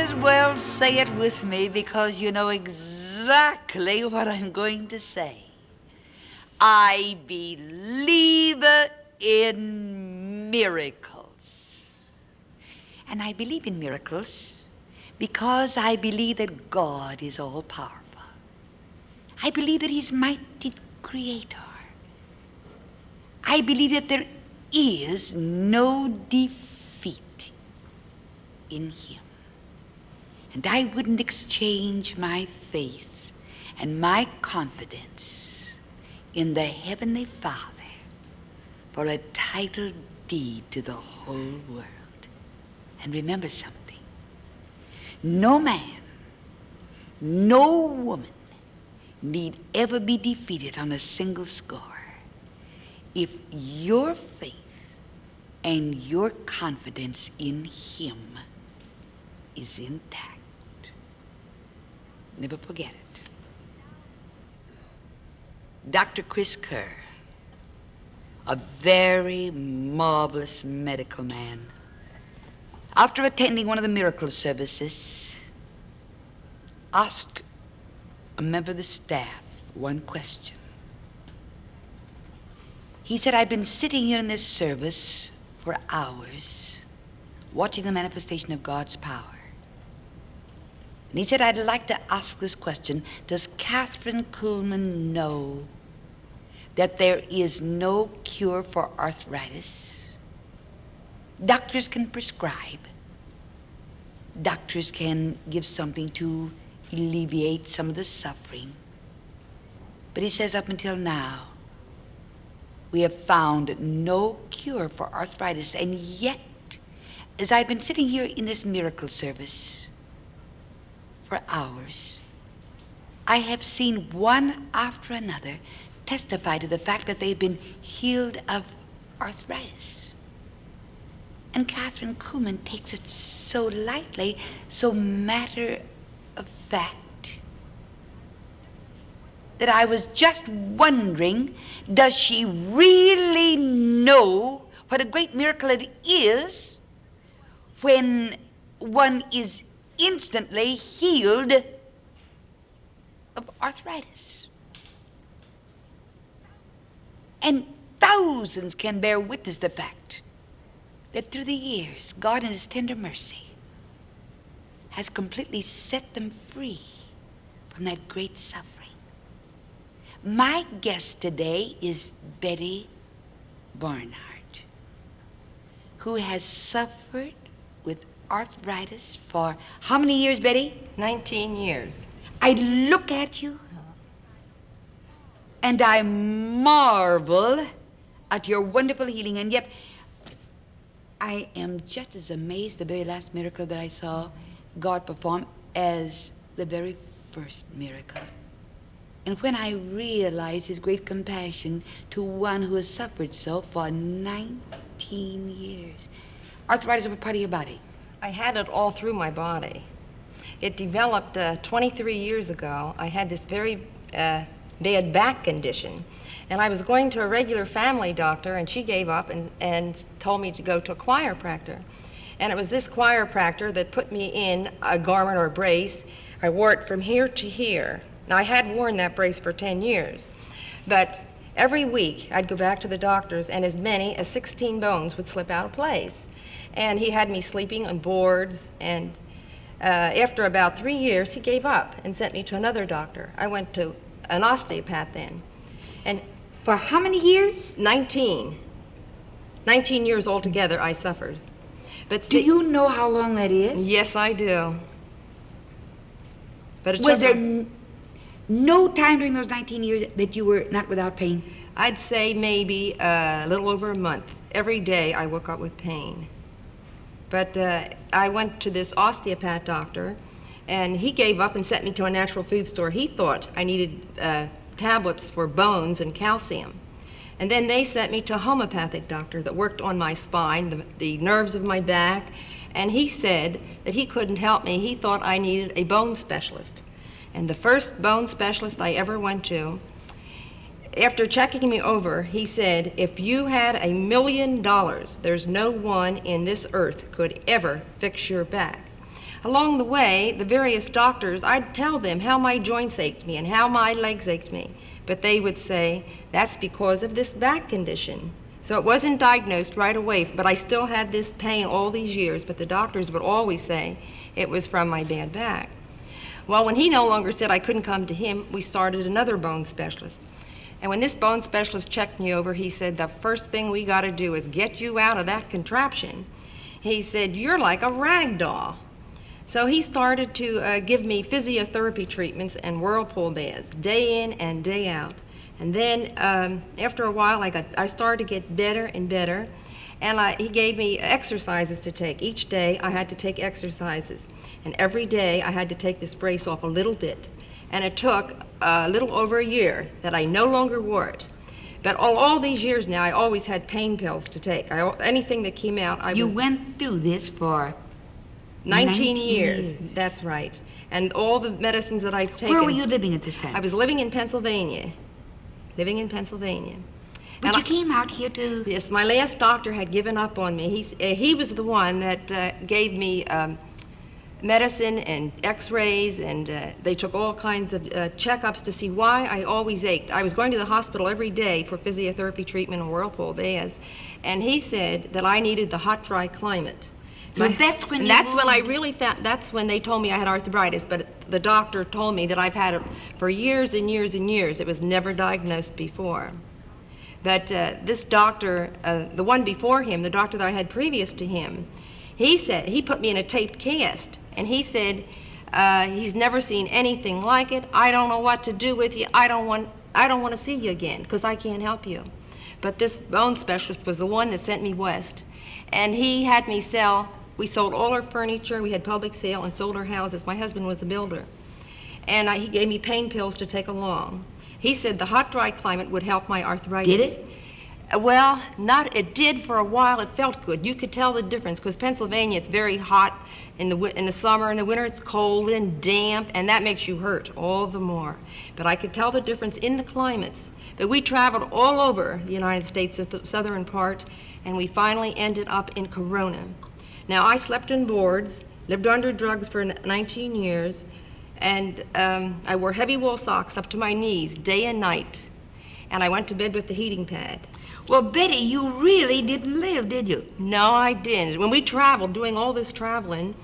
as well say it with me because you know exactly what I'm going to say. I believe in miracles. And I believe in miracles because I believe that God is all-powerful. I believe that He's mighty creator. I believe that there is no defeat in Him. And I wouldn't exchange my faith and my confidence in the Heavenly Father for a title deed to the whole world. And remember something. No man, no woman need ever be defeated on a single score if your faith and your confidence in Him is intact. Never forget it. Dr. Chris Kerr, a very marvelous medical man, after attending one of the miracle services, asked a member of the staff one question. He said, I've been sitting here in this service for hours, watching the manifestation of God's power. And he said, I'd like to ask this question. Does Kathryn Kuhlman know that there is no cure for arthritis? Doctors can prescribe. Doctors can give something to alleviate some of the suffering. But he says, up until now, we have found no cure for arthritis. And yet, as I've been sitting here in this miracle service for hours, I have seen one after another testify to the fact that they've been healed of arthritis. And Kathryn Kuhlman takes it so lightly, so matter of fact, that I was just wondering, does she really know what a great miracle it is when one is instantly healed of arthritis? And thousands can bear witness to the fact that through the years, God in His tender mercy has completely set them free from that great suffering. My guest today is Betty Barnhart, who has suffered with arthritis for how many years, Betty? 19 years. I look at you and I marvel at your wonderful healing, and yet I am just as amazed the very last miracle that I saw God perform as the very first miracle. And when I realize His great compassion to one who has suffered so for 19 years. Arthritis of a part of your body? I had it all through my body. It developed 23 years ago. I had this very bad back condition. And I was going to a regular family doctor, and she gave up and told me to go to a chiropractor. And it was this chiropractor that put me in a garment or a brace. I wore it from here to here. Now, I had worn that brace for 10 years. But every week, I'd go back to the doctor's, and as many as 16 bones would slip out of place. And he had me sleeping on boards, and after about 3 years, he gave up and sent me to another doctor. I went to an osteopath then. And for how many years? 19. 19 years altogether I suffered. But do you know how long that is? Yes, I do. But was there no time during those 19 years that you were not without pain? I'd say maybe a little over a month. Every day I woke up with pain. But I went to this osteopath doctor, and he gave up and sent me to a natural food store. He thought I needed tablets for bones and calcium. And then they sent me to a homeopathic doctor that worked on my spine, the nerves of my back, and he said that he couldn't help me. He thought I needed a bone specialist. And the first bone specialist I ever went to, after checking me over, he said, if you had $1 million, there's no one in this earth could ever fix your back. Along the way, the various doctors, I'd tell them how my joints ached me and how my legs ached me. But they would say, that's because of this back condition. So it wasn't diagnosed right away, but I still had this pain all these years, but the doctors would always say it was from my bad back. Well, when he no longer said I couldn't come to him, we started another bone specialist. And when this bone specialist checked me over, he said, the first thing we got to do is get you out of that contraption. He said, you're like a rag doll. So he started to give me physiotherapy treatments and whirlpool baths, day in and day out. And then after a while, I started to get better and better. And he gave me exercises to take. Each day I had to take exercises. And every day I had to take this brace off a little bit. And it took a little over a year that I no longer wore it. But all these years now, I always had pain pills to take. Anything that came out, You went through this for 19 years. That's right. And all the medicines that I've taken. Where were you living at this time? I was living in Pennsylvania. Living in Pennsylvania. But you came out here to... Yes, my last doctor had given up on me. He was the one that gave me medicine and x-rays, and they took all kinds of checkups to see why I always ached. I was going to the hospital every day for physiotherapy treatment and whirlpool baths, and he said that I needed the hot, dry climate. So that's when I really found, that's when they told me I had arthritis, but the doctor told me that I've had it for years and years and years. It was never diagnosed before. But this doctor, the one before him, the doctor that I had previous to him, he put me in a taped cast, and he said he's never seen anything like it. I don't know what to do with you. I don't want to see you again because I can't help you. But this bone specialist was the one that sent me west, and he had me we sold all our furniture, we had public sale, and sold our houses. My husband was a builder. And he gave me pain pills to take along. He said the hot, dry climate would help my arthritis. Did it? Well, it did for a while. It felt good. You could tell the difference, because Pennsylvania, it's very hot in the summer. In the winter, it's cold and damp, and that makes you hurt all the more. But I could tell the difference in the climates. But we traveled all over the United States at the southern part, and we finally ended up in Corona. Now, I slept in boards, lived under drugs for 19 years, and I wore heavy wool socks up to my knees day and night, and I went to bed with the heating pad. Well, Betty, you really didn't live, did you? No, I didn't. When we traveled, doing all this traveling,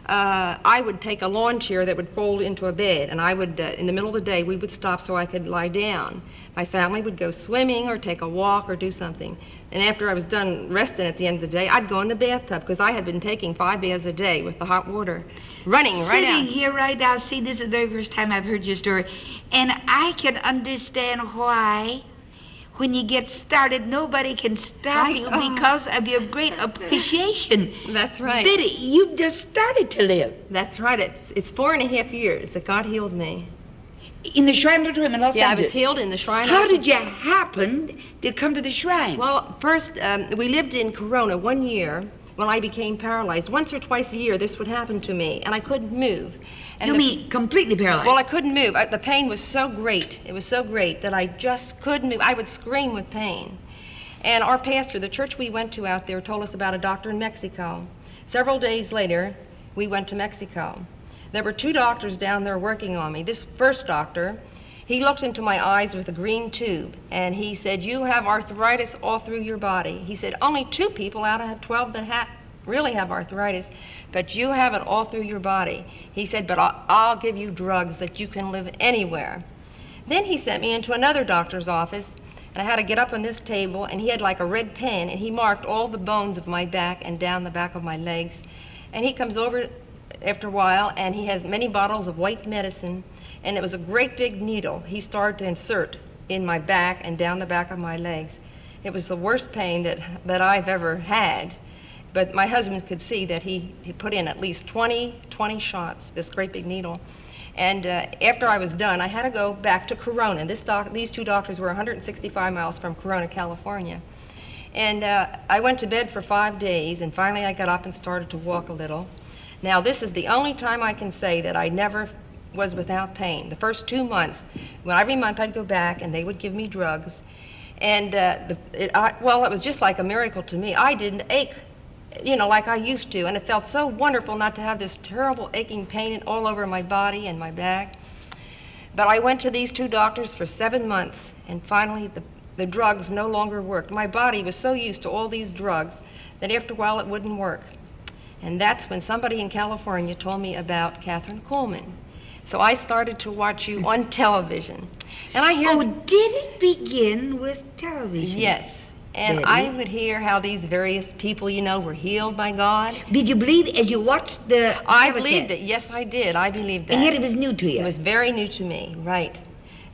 I would take a lawn chair that would fold into a bed, and I would, in the middle of the day, we would stop so I could lie down. My family would go swimming or take a walk or do something. And after I was done resting at the end of the day, I'd go in the bathtub, because I had been taking 5 baths a day with the hot water, running right out. Sitting here right now, see, this is the very first time I've heard your story, and I can understand why, when you get started, nobody can stop you because of your great appreciation. That's right. Betty, you've just started to live. That's right. It's 4.5 years that God healed me. In the Shrine Auditorium in Los Angeles? Yeah, I was healed in the Shrine How Auditorium. did you happen to come to the Shrine? Well, first, we lived in Corona 1 year when I became paralyzed. Once or twice a year, this would happen to me, and I couldn't move. And you mean completely paralyzed? Well, I couldn't move. The pain was so great. It was so great that I just couldn't move. I would scream with pain. And our pastor, the church we went to out there, told us about a doctor in Mexico. Several days later, we went to Mexico. There were 2 doctors down there working on me. This first doctor, he looked into my eyes with a green tube, and he said, you have arthritis all through your body. He said, only 2 people out of 12 that really have arthritis, but you have it all through your body. He said, but I'll give you drugs that you can live anywhere. Then he sent me into another doctor's office, and I had to get up on this table, and he had like a red pen, and he marked all the bones of my back and down the back of my legs. And he comes over after a while, and he has many bottles of white medicine, and it was a great big needle he started to insert in my back and down the back of my legs. It was the worst pain that I've ever had, but my husband could see that he put in at least 20 shots, this great big needle. And after I was done, I had to go back to Corona. These 2 doctors were 165 miles from Corona, California. And I went to bed for 5 days, and finally I got up and started to walk a little. Now, this is the only time I can say that I never was without pain. The first 2 months, every month I'd go back and they would give me drugs. And it was just like a miracle to me. I didn't ache you know, like I used to. And it felt so wonderful not to have this terrible aching pain all over my body and my back. But I went to these 2 doctors for 7 months, and finally the drugs no longer worked. My body was so used to all these drugs that after a while it wouldn't work. And that's when somebody in California told me about Kathryn Kuhlman. So I started to watch you on television. And I hear... Oh, did it begin with television? Yes. And Did I it? would hear how these various people, you know, were healed by God. Did you believe as you watched the I telecast? believed it. Yes, I did. I believed that. And yet it was new to you. It was very new to me, right.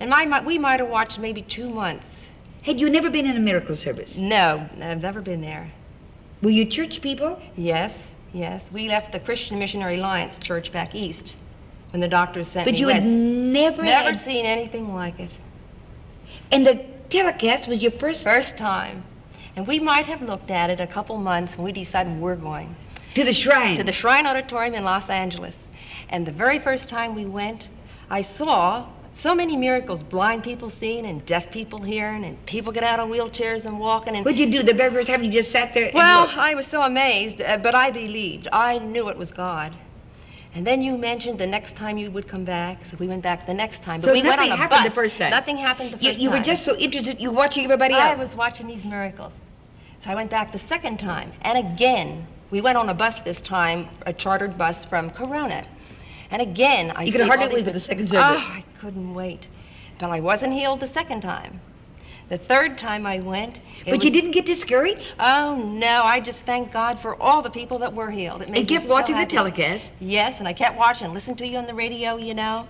And we might have watched maybe 2 months. Had you never been in a miracle service? No, I've never been there. Were you church people? Yes, yes. We left the Christian Missionary Alliance Church back east when the doctors sent me But you west. had never Never seen anything like it. And the telecast was your first First time. And we might have looked at it a couple months when we decided we're going to the shrine. to the Shrine Auditorium in Los Angeles. And the very first time we went, I saw so many miracles, blind people seeing and deaf people hearing and people get out of wheelchairs and walking. And What'd you do the very first time you just sat there and well, looked? I was so amazed, but I believed. I knew it was God. And then you mentioned the next time you would come back, so we went back the next time. But So we went nothing on a happened bus. the first time? Nothing happened the first time. You were just so interested, you watching everybody I else. was watching these miracles. So I went back the second time, and again, we went on a bus this time, a chartered bus from Corona. And again, I You see could hardly all these wait for the second Oh, service. I couldn't wait. But I wasn't healed the second time. The third time I went, But you didn't get discouraged? Oh, no, I just thank God for all the people that were healed. It made And me kept so watching the happy. telecast? Yes, and I kept watching and listened to you on the radio, you know.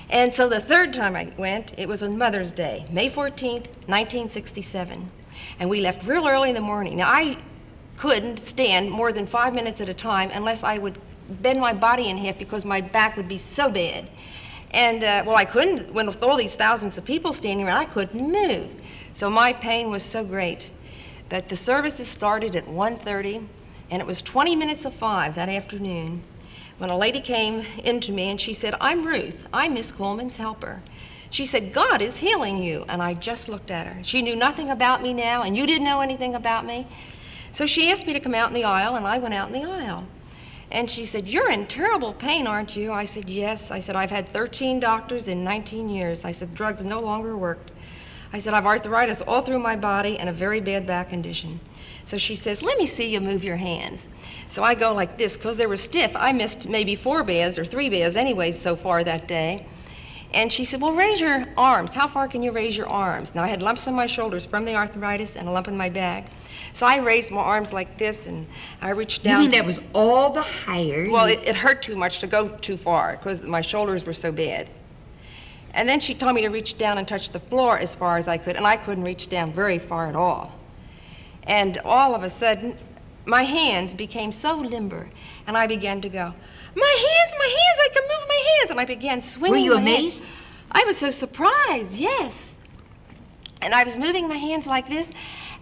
And so the third time I went, it was on Mother's Day, May 14th, 1967. And we left real early in the morning. Now, I couldn't stand more than 5 minutes at a time unless I would bend my body in half because my back would be so bad. And, well, I couldn't, when with all these thousands of people standing around, I couldn't move. So my pain was so great. But the services started at 1:30, and it was 20 minutes of 5 that afternoon when a lady came in to me and she said, "I'm Ruth. I'm Miss Kuhlman's helper." She said, "God is healing you." And I just looked at her. She knew nothing about me now, and you didn't know anything about me. So she asked me to come out in the aisle, and I went out in the aisle. And she said, "You're in terrible pain, aren't you?" I said, "Yes." I said, "I've had 13 doctors in 19 years. I said, drugs no longer worked. I said, I've arthritis all through my body and a very bad back condition." So she says, "Let me see you move your hands." So I go like this, because they were stiff. I missed maybe 4 baths or 3 baths anyways so far that day. And she said, "Well, raise your arms. How far can you raise your arms?" Now, I had lumps on my shoulders from the arthritis and a lump in my back. So I raised my arms like this, and I reached down. You mean that was all the higher? Well, it hurt too much to go too far because my shoulders were so bad. And then she told me to reach down and touch the floor as far as I could, and I couldn't reach down very far at all. And all of a sudden, my hands became so limber, and I began to go, my hands, I can move my hands. And I began swinging. Were you my hands. amazed? I was so surprised, yes. And I was moving my hands like this,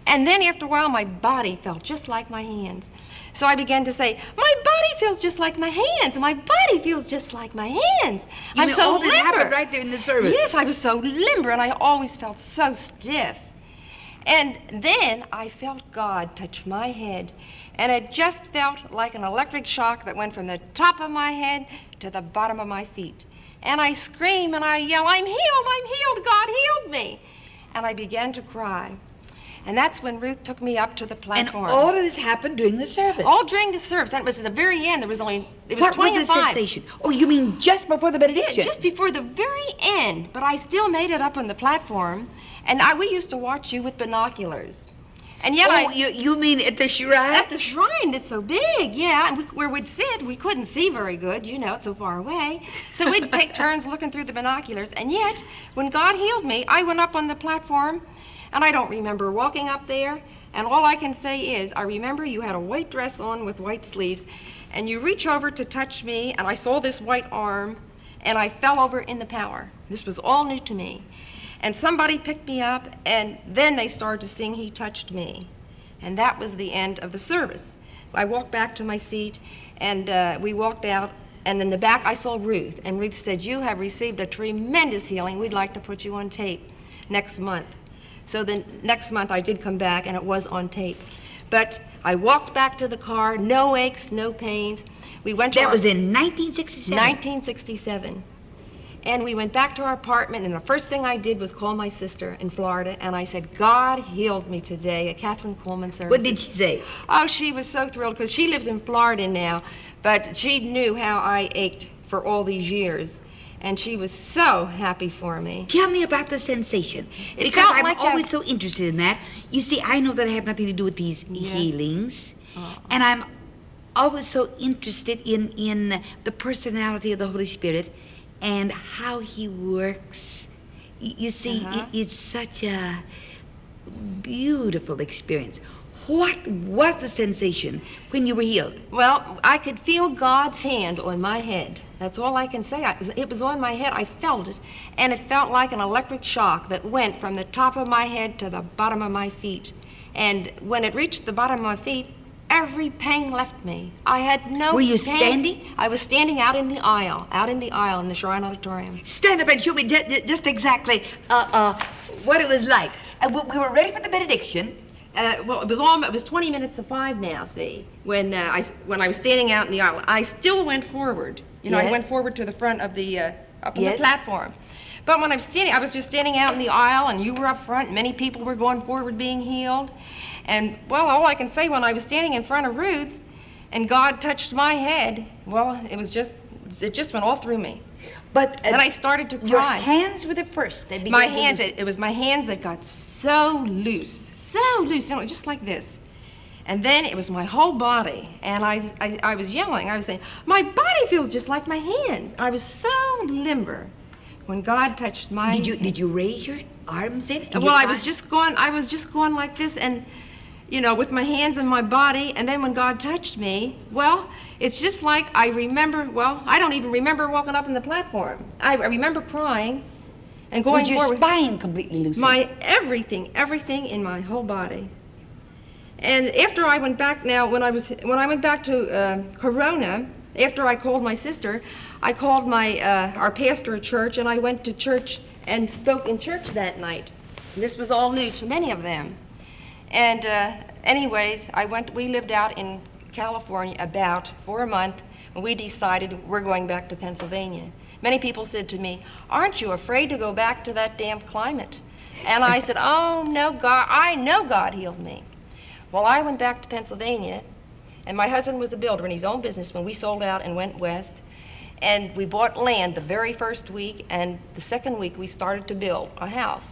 and then after a while, my body felt just like my hands. So I began to say, my body feels just like my hands. My body feels just like my hands. You I'm mean so all this limber. happened right there in the service? Yes, I was so limber, and I always felt so stiff. And then I felt God touch my head, and it just felt like an electric shock that went from the top of my head to the bottom of my feet. And I scream and I yell, I'm healed, God healed me. And I began to cry. And that's when Ruth took me up to the And platform. all of this happened during the service? All during the service. And it was at the very end. It was What 20 was to the 5. sensation? Oh, you mean just before the benediction? Just before the very end. But I still made it up on the platform. And we used to watch you with binoculars. And yet Oh, you mean at the shrine? At the shrine, it's so big, yeah. And where we'd sit, we couldn't see very good, you know, it's so far away. So we'd take turns looking through the binoculars. And yet, when God healed me, I went up on the platform, and I don't remember walking up there. And all I can say is, I remember you had a white dress on with white sleeves, and you reach over to touch me, and I saw this white arm, and I fell over in the power. This was all new to me. And somebody picked me up, and then they started to sing, He Touched Me. And that was the end of the service. I walked back to my seat, and we walked out, and in the back I saw Ruth. And Ruth said, you have received a tremendous healing. We'd like to put you on tape next month. So the next month I did come back, and it was on tape. But I walked back to the car, no aches, no pains. We went to That was in 1967. 1967. And we went back to our apartment, and the first thing I did was call my sister in Florida, and I said, God healed me today at Kathryn Kuhlman service. What did she say? Oh, she was so thrilled, because she lives in Florida now, but she knew how I ached for all these years, and she was so happy for me. Tell me about the sensation. It Because felt I'm like always so interested in that. You see, I know that I have nothing to do with these healings, and I'm always so interested in the personality of the Holy Spirit and how he works. You see, it's such a beautiful experience. What was the sensation when you were healed? Well, I could feel God's hand on my head. That's all I can say. It was on my head. I felt it, and it felt like an electric shock that went from the top of my head to the bottom of my feet. And when it reached the bottom of my feet, every pain left me. I had no Were you pain. standing? I was standing out in the aisle in the Shrine Auditorium. Stand up and show me just exactly what it was like. And we were ready for the benediction. Well, it was 20 minutes to 5 now, see, when I was standing out in the aisle. I still went forward. You know, Yes. I went forward to the front of the, up on Yes. the platform. But when I was just standing out in the aisle, and you were up front, many people were going forward being healed. And, well, all I can say, when I was standing in front of Ruth, and God touched my head, well, it just went all through me. But And I started to your cry. hands were the first. They began My to hands, loosen. it was my hands that got so loose, you know, just like this. And then it was my whole body, and I was yelling. I was saying, my body feels just like my hands. I was so limber when God touched my hand. Did you raise your arms then? and Well, your I was just going like this, and, you know, with my hands and my body, and then when God touched me, well, it's just like I remember, well, I don't even remember walking up on the platform. I remember crying and going Was your forward. spine completely loosened? My everything in my whole body. And after I went back now, when I went back to Corona, after I called my sister, I called my our pastor at church, and I went to church and spoke in church that night. This was all new to many of them. And anyways, we lived out in California about for a month, and we decided we're going back to Pennsylvania. Many people said to me, aren't you afraid to go back to that damp climate? And I said, oh, no, God, I know God healed me. Well, I went back to Pennsylvania, and my husband was a builder in his own business when we sold out and went west. And we bought land the very first week, and the second week we started to build a house.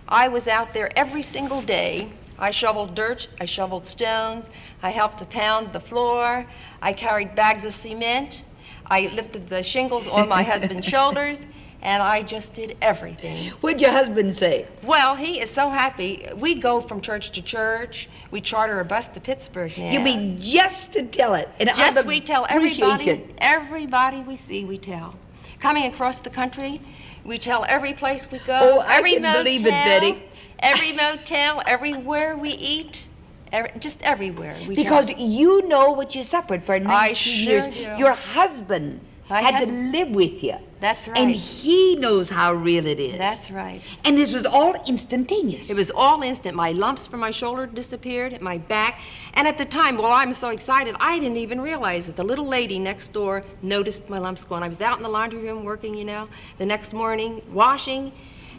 I was out there every single day. I shoveled dirt, I shoveled stones, I helped to pound the floor, I carried bags of cement, I lifted the shingles on my husband's shoulders, and I just did everything. What'd your husband say? Well, he is so happy. We go from church to church. We charter a bus to Pittsburgh now. You mean just to tell it? And Just we tell appreciation. everybody we see, we tell. Coming across the country, we tell every place we go. Oh, I every can believe it, Betty. Every motel, everywhere we eat, just everywhere we Because tell. you know what you suffered for 19 I sure years. do. Your husband My had to husband- live with you. That's right. And he knows how real it is. That's right. And this was all instantaneous. It was all instant. My lumps from my shoulder disappeared, my back. And at the time, well, I'm so excited, I didn't even realize it. The little lady next door noticed my lumps gone. I was out in the laundry room working, you know, the next morning, washing,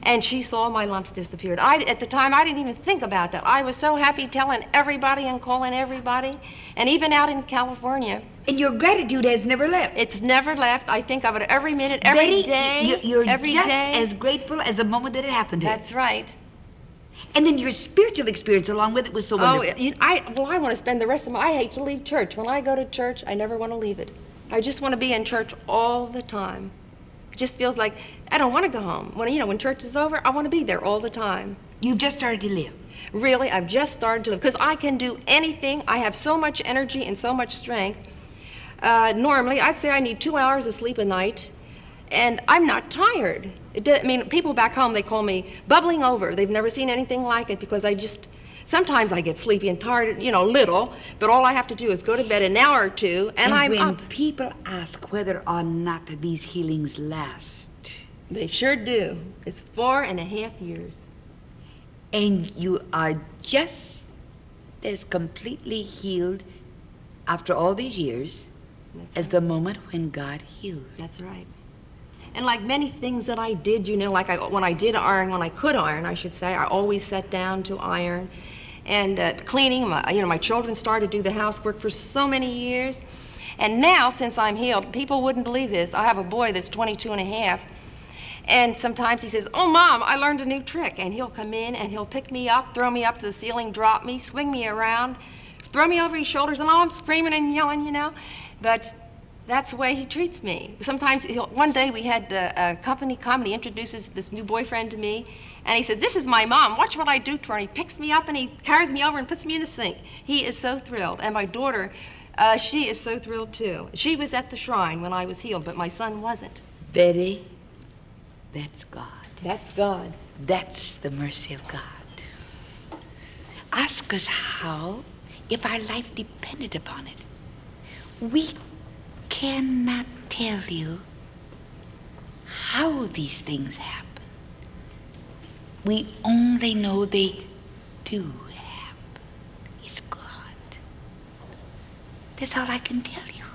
and she saw my lumps disappeared. At the time, I didn't even think about that. I was so happy telling everybody and calling everybody, and even out in California. And your gratitude has never left. It's never left. I think of it every minute, every Betty, day, you're every just day. as grateful as the moment that it happened to you. That's right. And then your spiritual experience along with it was so Oh, wonderful. I want to spend the rest of I hate to leave church. When I go to church, I never want to leave it. I just want to be in church all the time. It just feels like I don't want to go home. When church is over, I want to be there all the time. You've just started to live. Really, I've just started to live, because I can do anything. I have so much energy and so much strength. Normally, I'd say I need 2 hours of sleep a night, and I'm not tired. People back home, they call me bubbling over. They've never seen anything like it, because sometimes I get sleepy and tired, little, but all I have to do is go to bed an hour or two, and I'm when up. people ask whether or not these healings last, They sure do. It's 4.5 years. and you are just as completely healed after all these years That's as right. the moment when God healed. That's right. And like many things that I did, you know, like when I did iron, when I could iron, I should say, I always sat down to iron. And cleaning, my children started to do the housework for so many years. And now, since I'm healed, people wouldn't believe this. I have a boy that's 22 and a half. And sometimes he says, "Oh, Mom, I learned a new trick." And he'll come in and he'll pick me up, throw me up to the ceiling, drop me, swing me around, throw me over his shoulders, and I'm screaming and yelling, you know. But that's the way he treats me. Sometimes one day we had a company come and he introduces this new boyfriend to me. And he says, "This is my mom. Watch what I do to her." And he picks me up and he carries me over and puts me in the sink. He is so thrilled. And my daughter, she is so thrilled too. She was at the shrine when I was healed, but my son wasn't. Betty, that's God. That's God. That's the mercy of God. Ask us how, if our life depended upon it. We cannot tell you how these things happen. We only know they do happen. It's God. That's all I can tell you.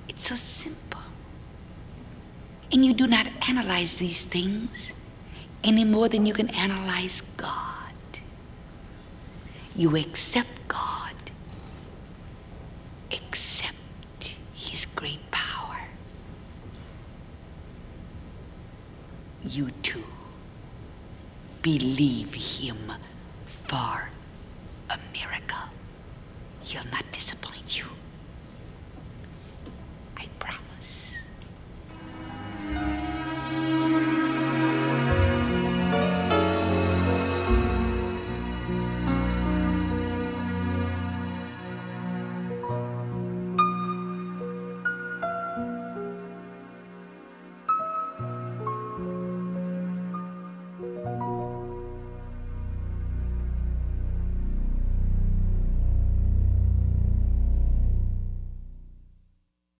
It's so simple. And you do not analyze these things any more than you can analyze God. You accept God. Accept His great power. You too believe Him for a miracle. He'll not disappoint you.